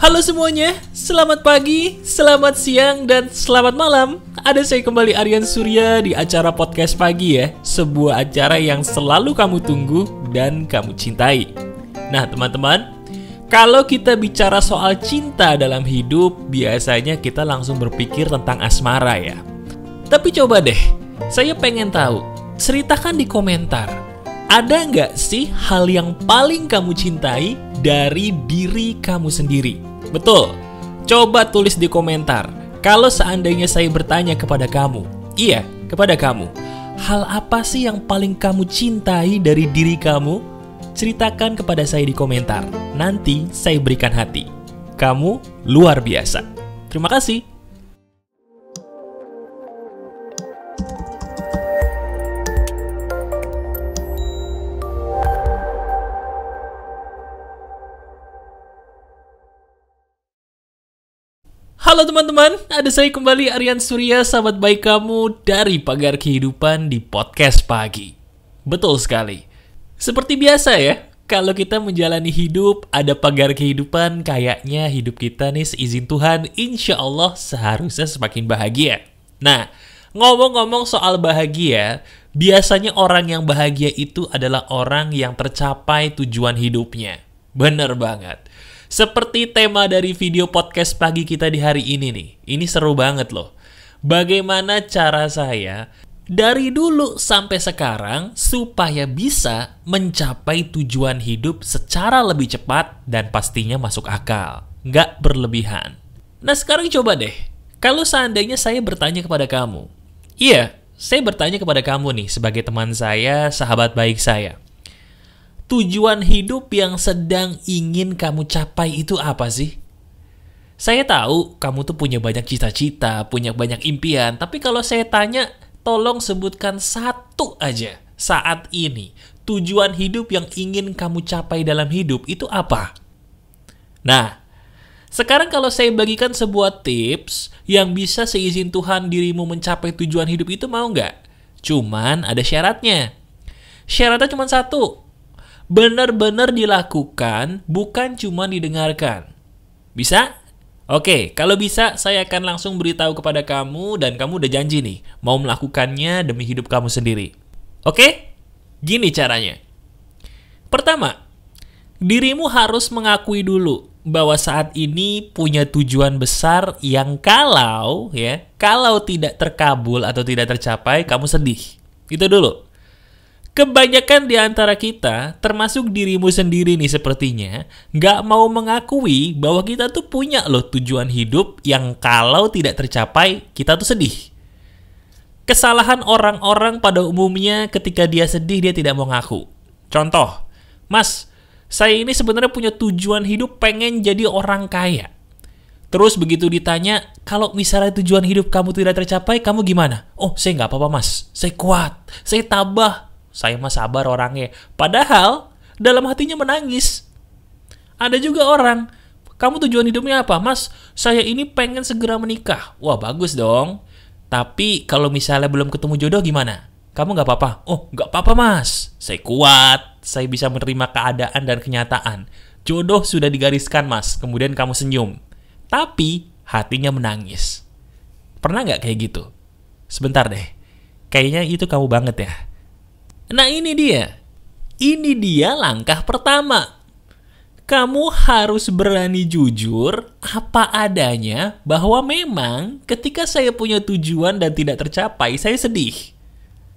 Halo semuanya, selamat pagi, selamat siang, dan selamat malam. Ada saya kembali Aryan Surya di acara Podcast Pagi ya. Sebuah acara yang selalu kamu tunggu dan kamu cintai. Nah teman-teman, kalau kita bicara soal cinta dalam hidup, biasanya kita langsung berpikir tentang asmara ya. Tapi coba deh, saya pengen tahu, ceritakan di komentar. Ada nggak sih hal yang paling kamu cintai dari diri kamu sendiri? Betul, coba tulis di komentar. Kalau seandainya saya bertanya kepada kamu, iya, kepada kamu, hal apa sih yang paling kamu cintai dari diri kamu? Ceritakan kepada saya di komentar. Nanti saya berikan hati. Kamu luar biasa. Terima kasih. Halo teman-teman, ada saya kembali Aryan Surya, sahabat baik kamu dari Pagar Kehidupan di Podcast Pagi. Betul sekali. Seperti biasa ya, kalau kita menjalani hidup, ada pagar kehidupan, kayaknya hidup kita nih seizin Tuhan, insya Allah seharusnya semakin bahagia. Nah, ngomong-ngomong soal bahagia, biasanya orang yang bahagia itu adalah orang yang tercapai tujuan hidupnya. Bener banget. Seperti tema dari video podcast pagi kita di hari ini nih. Ini seru banget loh. Bagaimana cara saya dari dulu sampai sekarang supaya bisa mencapai tujuan hidup secara lebih cepat dan pastinya masuk akal. Nggak berlebihan. Nah sekarang coba deh. Kalau seandainya saya bertanya kepada kamu. Iya, saya bertanya kepada kamu nih sebagai teman saya, sahabat baik saya. Tujuan hidup yang sedang ingin kamu capai itu apa sih? Saya tahu kamu tuh punya banyak cita-cita, punya banyak impian. Tapi kalau saya tanya, tolong sebutkan satu aja saat ini. Tujuan hidup yang ingin kamu capai dalam hidup itu apa? Nah, sekarang kalau saya bagikan sebuah tips yang bisa seizin Tuhan dirimu mencapai tujuan hidup itu, mau nggak? Cuman ada syaratnya. Syaratnya cuma satu. Benar-benar dilakukan, bukan cuma didengarkan. Bisa? Oke, kalau bisa saya akan langsung beritahu kepada kamu dan kamu udah janji nih mau melakukannya demi hidup kamu sendiri. Oke? Gini caranya. Pertama, dirimu harus mengakui dulu bahwa saat ini punya tujuan besar yang kalau tidak terkabul atau tidak tercapai, kamu sedih. Itu dulu. Kebanyakan di antara kita, termasuk dirimu sendiri nih sepertinya, nggak mau mengakui bahwa kita tuh punya loh tujuan hidup yang kalau tidak tercapai, kita tuh sedih. Kesalahan orang-orang pada umumnya ketika dia sedih, dia tidak mau ngaku. Contoh, Mas, saya ini sebenarnya punya tujuan hidup pengen jadi orang kaya. Terus begitu ditanya, kalau misalnya tujuan hidup kamu tidak tercapai, kamu gimana? Oh, saya nggak apa-apa mas, saya kuat, saya tabah. Saya mah sabar orangnya. Padahal dalam hatinya menangis. Ada juga orang, kamu tujuan hidupnya apa? Mas, saya ini pengen segera menikah. Wah bagus dong. Tapi kalau misalnya belum ketemu jodoh gimana? Kamu gak apa-apa? Oh gak apa-apa mas. Saya kuat. Saya bisa menerima keadaan dan kenyataan. Jodoh sudah digariskan mas. Kemudian kamu senyum. Tapi hatinya menangis. Pernah gak kayak gitu? Sebentar deh. Kayaknya itu kamu banget ya. Nah ini dia langkah pertama. Kamu harus berani jujur apa adanya bahwa memang ketika saya punya tujuan dan tidak tercapai, saya sedih.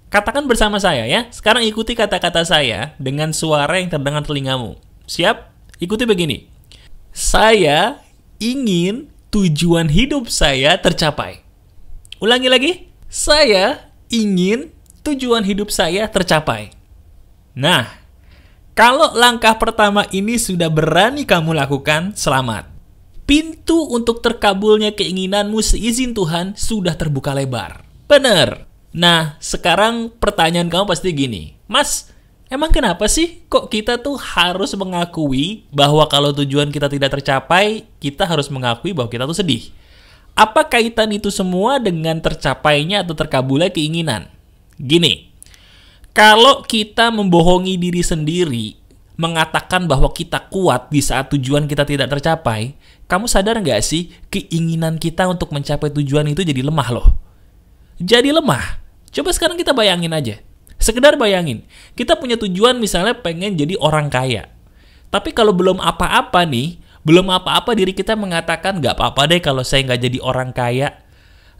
Katakan bersama saya ya, sekarang ikuti kata-kata saya dengan suara yang terdengar telingamu. Siap? Ikuti begini. Saya ingin tujuan hidup saya tercapai. Ulangi lagi. Saya ingin tujuan hidup saya tercapai. Nah, kalau langkah pertama ini sudah berani kamu lakukan, selamat. Pintu untuk terkabulnya keinginanmu seizin Tuhan sudah terbuka lebar. Bener. Nah, sekarang pertanyaan kamu pasti gini. Mas, emang kenapa sih kok kita tuh harus mengakui bahwa kalau tujuan kita tidak tercapai, kita harus mengakui bahwa kita tuh sedih? Apa kaitan itu semua dengan tercapainya atau terkabulnya keinginan? Gini, kalau kita membohongi diri sendiri, mengatakan bahwa kita kuat di saat tujuan kita tidak tercapai, kamu sadar nggak sih keinginan kita untuk mencapai tujuan itu jadi lemah loh. Jadi lemah. Coba sekarang kita bayangin aja. Sekedar bayangin, kita punya tujuan misalnya pengen jadi orang kaya. Tapi kalau belum apa-apa nih, belum apa-apa diri kita mengatakan nggak apa-apa deh kalau saya nggak jadi orang kaya.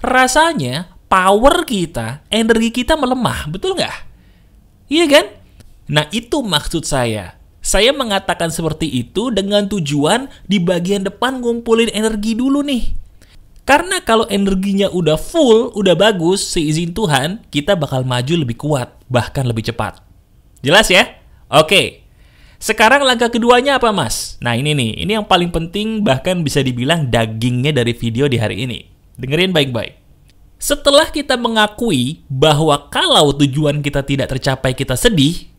Rasanya power kita, energi kita melemah, betul nggak? Iya kan? Nah itu maksud saya. Saya mengatakan seperti itu dengan tujuan di bagian depan ngumpulin energi dulu nih. Karena kalau energinya udah full, udah bagus, seizin Tuhan, kita bakal maju lebih kuat, bahkan lebih cepat. Jelas ya? Oke. Sekarang langkah keduanya apa, Mas? Nah ini nih, ini yang paling penting, bahkan bisa dibilang dagingnya dari video di hari ini. Dengerin baik-baik. Setelah kita mengakui bahwa kalau tujuan kita tidak tercapai kita sedih,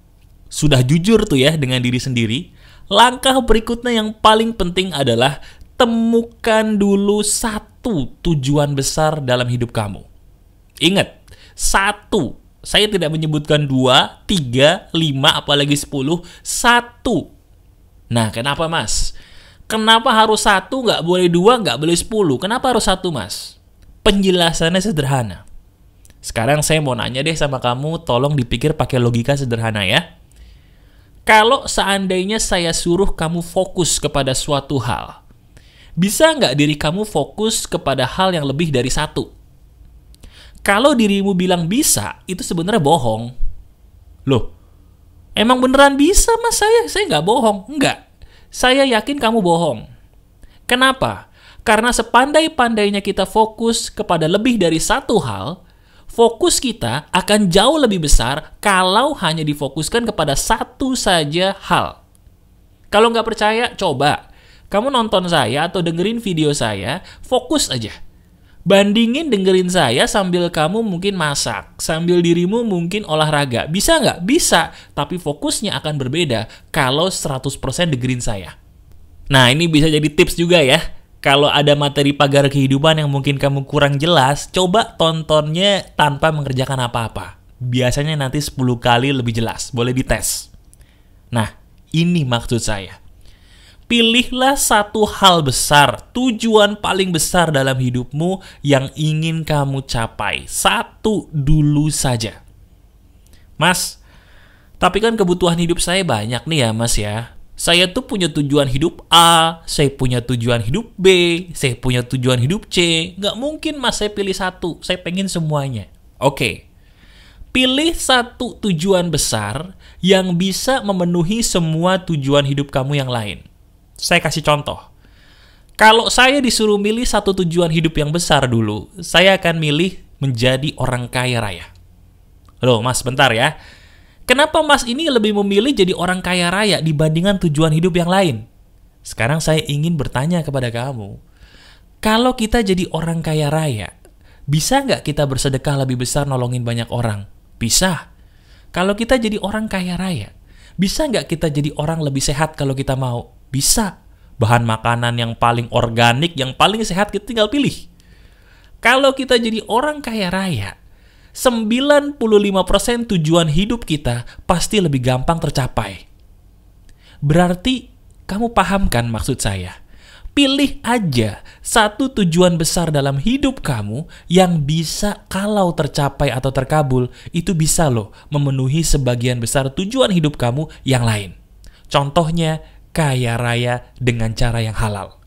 sudah jujur tuh ya dengan diri sendiri, langkah berikutnya yang paling penting adalah temukan dulu satu tujuan besar dalam hidup kamu. Ingat, satu. Saya tidak menyebutkan 2, 3, 5, apalagi 10. Satu. Nah, kenapa Mas? Kenapa harus 1, nggak boleh 2, nggak boleh 10? Kenapa harus 1, Mas? Penjelasannya sederhana. Sekarang saya mau nanya deh sama kamu, tolong dipikir pakai logika sederhana ya. Kalau seandainya saya suruh kamu fokus kepada suatu hal, bisa nggak diri kamu fokus kepada hal yang lebih dari 1? Kalau dirimu bilang bisa, itu sebenarnya bohong. Loh, emang beneran bisa Mas saya nggak bohong. Enggak, saya yakin kamu bohong. Kenapa? Karena sepandai-pandainya kita fokus kepada lebih dari 1 hal, fokus kita akan jauh lebih besar kalau hanya difokuskan kepada 1 saja hal. Kalau nggak percaya, coba. Kamu nonton saya atau dengerin video saya, fokus aja. Bandingin dengerin saya sambil kamu mungkin masak, sambil dirimu mungkin olahraga. Bisa nggak? Bisa, tapi fokusnya akan berbeda kalau 100% dengerin saya. Nah, ini bisa jadi tips juga ya. Kalau ada materi pagar kehidupan yang mungkin kamu kurang jelas, coba tontonnya tanpa mengerjakan apa-apa. Biasanya nanti 10 kali lebih jelas, boleh dites. Nah, ini maksud saya. Pilihlah satu hal besar, tujuan paling besar dalam hidupmu yang ingin kamu capai. 1 dulu saja. Mas, tapi kan kebutuhan hidup saya banyak nih ya Mas ya. Saya tuh punya tujuan hidup A, saya punya tujuan hidup B, saya punya tujuan hidup C. Nggak mungkin Mas saya pilih 1, saya pengen semuanya. Oke, pilih 1 tujuan besar yang bisa memenuhi semua tujuan hidup kamu yang lain. Saya kasih contoh. Kalau saya disuruh milih 1 tujuan hidup yang besar dulu, saya akan milih menjadi orang kaya raya. Loh Mas, bentar ya. Kenapa Mas ini lebih memilih jadi orang kaya raya dibandingkan tujuan hidup yang lain? Sekarang saya ingin bertanya kepada kamu. Kalau kita jadi orang kaya raya, bisa nggak kita bersedekah lebih besar nolongin banyak orang? Bisa. Kalau kita jadi orang kaya raya, bisa nggak kita jadi orang lebih sehat kalau kita mau? Bisa. Bahan makanan yang paling organik, yang paling sehat kita tinggal pilih. Kalau kita jadi orang kaya raya, 95% tujuan hidup kita pasti lebih gampang tercapai. Berarti kamu paham kan maksud saya? Pilih aja 1 tujuan besar dalam hidup kamu yang bisa kalau tercapai atau terkabul, itu bisa loh memenuhi sebagian besar tujuan hidup kamu yang lain. Contohnya, kaya raya dengan cara yang halal.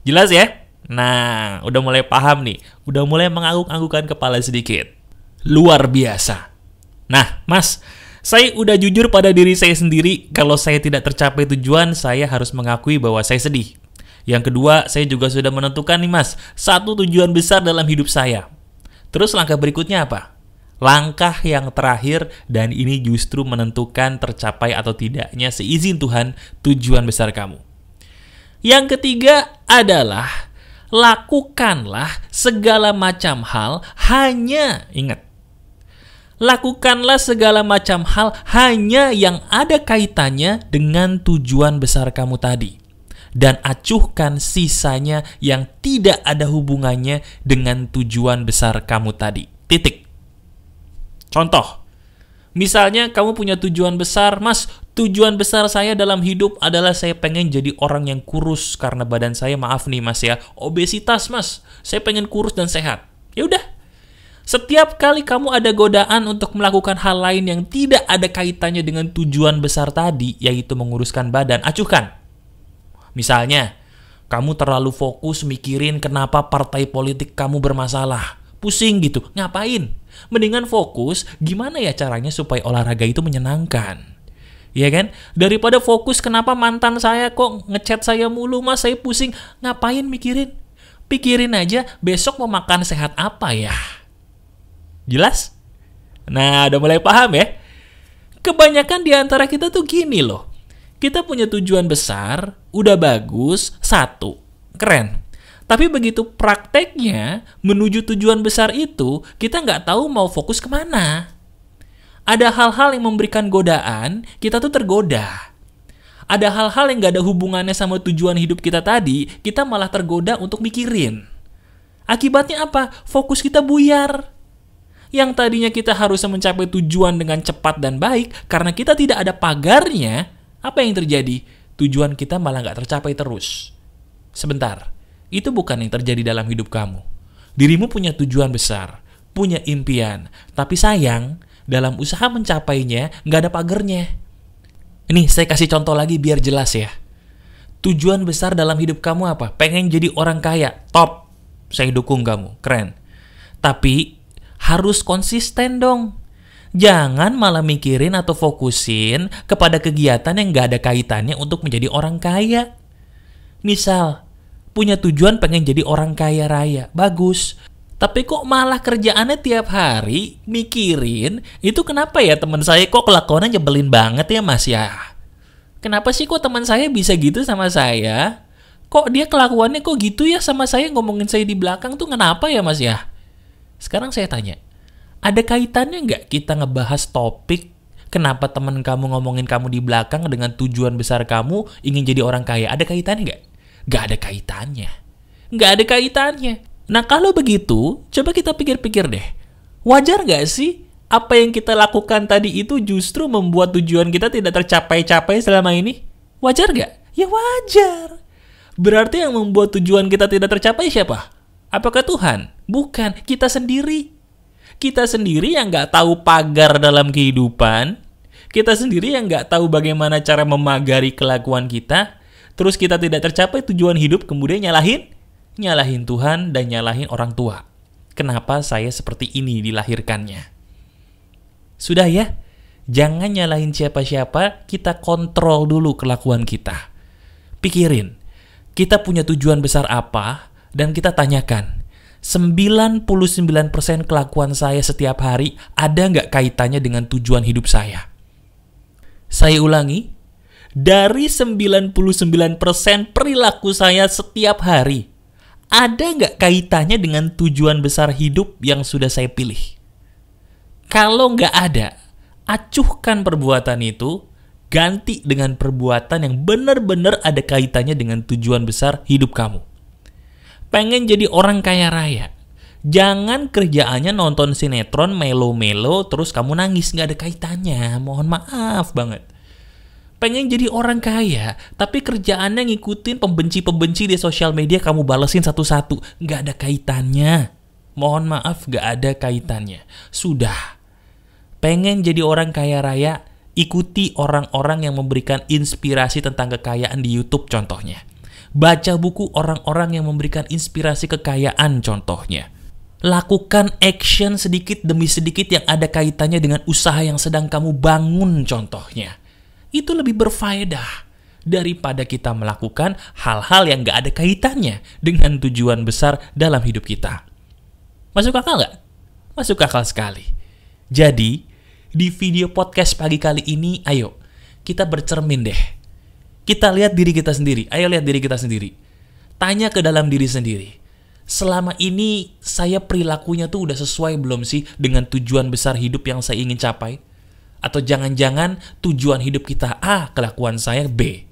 Jelas ya? Nah, udah mulai paham nih. Udah mulai mengangguk-anggukan kepala sedikit. Luar biasa. Nah, Mas, saya udah jujur pada diri saya sendiri. Kalau saya tidak tercapai tujuan, saya harus mengakui bahwa saya sedih. Yang kedua, saya juga sudah menentukan nih Mas, 1 tujuan besar dalam hidup saya. Terus langkah berikutnya apa? Langkah yang terakhir, dan ini justru menentukan tercapai atau tidaknya seizin Tuhan tujuan besar kamu. Yang ketiga adalah lakukanlah segala macam hal hanya, ingat, lakukanlah segala macam hal hanya yang ada kaitannya dengan tujuan besar kamu tadi. Dan acuhkan sisanya yang tidak ada hubungannya dengan tujuan besar kamu tadi. Titik. Contoh, misalnya kamu punya tujuan besar, Mas, Tujuan besar saya dalam hidup adalah saya pengen jadi orang yang kurus karena badan saya, maaf nih mas ya, obesitas mas. Saya pengen kurus dan sehat. Ya udah. Setiap kali kamu ada godaan untuk melakukan hal lain yang tidak ada kaitannya dengan tujuan besar tadi, yaitu menguruskan badan, acuhkan. Misalnya, kamu terlalu fokus mikirin kenapa partai politik kamu bermasalah. Pusing gitu, ngapain? Mendingan fokus gimana ya caranya supaya olahraga itu menyenangkan. Iya kan? Daripada fokus kenapa mantan saya kok ngechat saya mulu mas, saya pusing. Ngapain mikirin? Pikirin aja besok mau makan sehat apa ya. Jelas? Nah, udah mulai paham ya? Kebanyakan di antara kita tuh gini loh. Kita punya tujuan besar, udah bagus, satu, keren. Tapi begitu prakteknya menuju tujuan besar itu, kita nggak tahu mau fokus kemana. Ada hal-hal yang memberikan godaan, kita tuh tergoda. Ada hal-hal yang gak ada hubungannya sama tujuan hidup kita tadi, kita malah tergoda untuk mikirin. Akibatnya apa? Fokus kita buyar. Yang tadinya kita harus mencapai tujuan dengan cepat dan baik, karena kita tidak ada pagarnya, apa yang terjadi? Tujuan kita malah gak tercapai terus. Sebentar, itu bukan yang terjadi dalam hidup kamu. Dirimu punya tujuan besar, punya impian, tapi sayang, dalam usaha mencapainya, nggak ada pagernya. Ini saya kasih contoh lagi biar jelas ya. Tujuan besar dalam hidup kamu apa? Pengen jadi orang kaya, top. Saya dukung kamu, keren. Tapi harus konsisten dong. Jangan malah mikirin atau fokusin kepada kegiatan yang nggak ada kaitannya untuk menjadi orang kaya. Misal, punya tujuan pengen jadi orang kaya raya, bagus. Tapi kok malah kerjaannya tiap hari mikirin, itu kenapa ya teman saya kok kelakuannya nyebelin banget ya mas ya? Kenapa sih kok teman saya bisa gitu sama saya? Kok dia kelakuannya kok gitu ya sama saya, ngomongin saya di belakang tuh kenapa ya mas ya? Sekarang saya tanya, ada kaitannya nggak kita ngebahas topik kenapa teman kamu ngomongin kamu di belakang dengan tujuan besar kamu ingin jadi orang kaya? Ada kaitannya nggak? Nggak ada kaitannya. Nggak ada kaitannya. Nah kalau begitu, coba kita pikir-pikir deh. Wajar nggak sih apa yang kita lakukan tadi itu justru membuat tujuan kita tidak tercapai-capai selama ini? Wajar nggak? Ya wajar. Berarti yang membuat tujuan kita tidak tercapai siapa? Apakah Tuhan? Bukan, kita sendiri. Kita sendiri yang nggak tahu pagar dalam kehidupan. Kita sendiri yang nggak tahu bagaimana cara memagari kelakuan kita. Terus kita tidak tercapai tujuan hidup, kemudian nyalahin Tuhan dan nyalahin orang tua. Kenapa saya seperti ini dilahirkannya? Sudah ya, jangan nyalahin siapa-siapa, kita kontrol dulu kelakuan kita. Pikirin, kita punya tujuan besar apa, dan kita tanyakan, 99% kelakuan saya setiap hari ada nggak kaitannya dengan tujuan hidup saya? Saya ulangi, dari 99% perilaku saya setiap hari, ada nggak kaitannya dengan tujuan besar hidup yang sudah saya pilih? Kalau nggak ada, acuhkan perbuatan itu, ganti dengan perbuatan yang benar-benar ada kaitannya dengan tujuan besar hidup kamu. Pengen jadi orang kaya raya, jangan kerjaannya nonton sinetron melo-melo terus kamu nangis, nggak ada kaitannya, mohon maaf banget. Pengen jadi orang kaya, tapi kerjaannya ngikutin pembenci-pembenci di sosial media, kamu balesin satu-satu. Nggak ada kaitannya. Mohon maaf, nggak ada kaitannya. Sudah. Pengen jadi orang kaya raya, ikuti orang-orang yang memberikan inspirasi tentang kekayaan di YouTube contohnya. Baca buku orang-orang yang memberikan inspirasi kekayaan contohnya. Lakukan action sedikit demi sedikit yang ada kaitannya dengan usaha yang sedang kamu bangun contohnya. Itu lebih berfaedah daripada kita melakukan hal-hal yang gak ada kaitannya dengan tujuan besar dalam hidup kita. Masuk akal gak? Masuk akal sekali. Jadi, di video podcast pagi kali ini, ayo kita bercermin deh. Kita lihat diri kita sendiri. Ayo lihat diri kita sendiri. Tanya ke dalam diri sendiri. Selama ini saya perilakunya tuh udah sesuai belum sih dengan tujuan besar hidup yang saya ingin capai? Atau jangan-jangan tujuan hidup kita A, kelakuan saya B.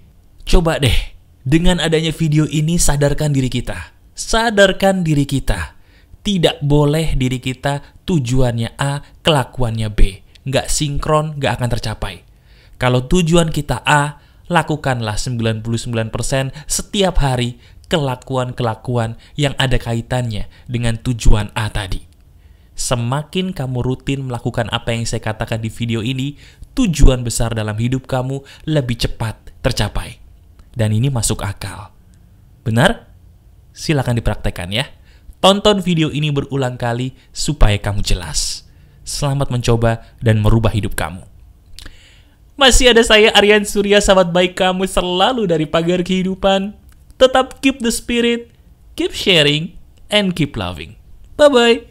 Coba deh, dengan adanya video ini sadarkan diri kita. Sadarkan diri kita. Tidak boleh diri kita tujuannya A, kelakuannya B. Nggak sinkron, nggak akan tercapai. Kalau tujuan kita A, lakukanlah 99% setiap hari kelakuan-kelakuan yang ada kaitannya dengan tujuan A tadi. Semakin kamu rutin melakukan apa yang saya katakan di video ini, tujuan besar dalam hidup kamu lebih cepat tercapai. Dan ini masuk akal. Benar? Silakan dipraktekkan ya. Tonton video ini berulang kali supaya kamu jelas. Selamat mencoba dan merubah hidup kamu. Masih ada saya, Aryan Surya, sahabat baik kamu selalu dari Pagar Kehidupan. Tetap keep the spirit, keep sharing, and keep loving. Bye-bye.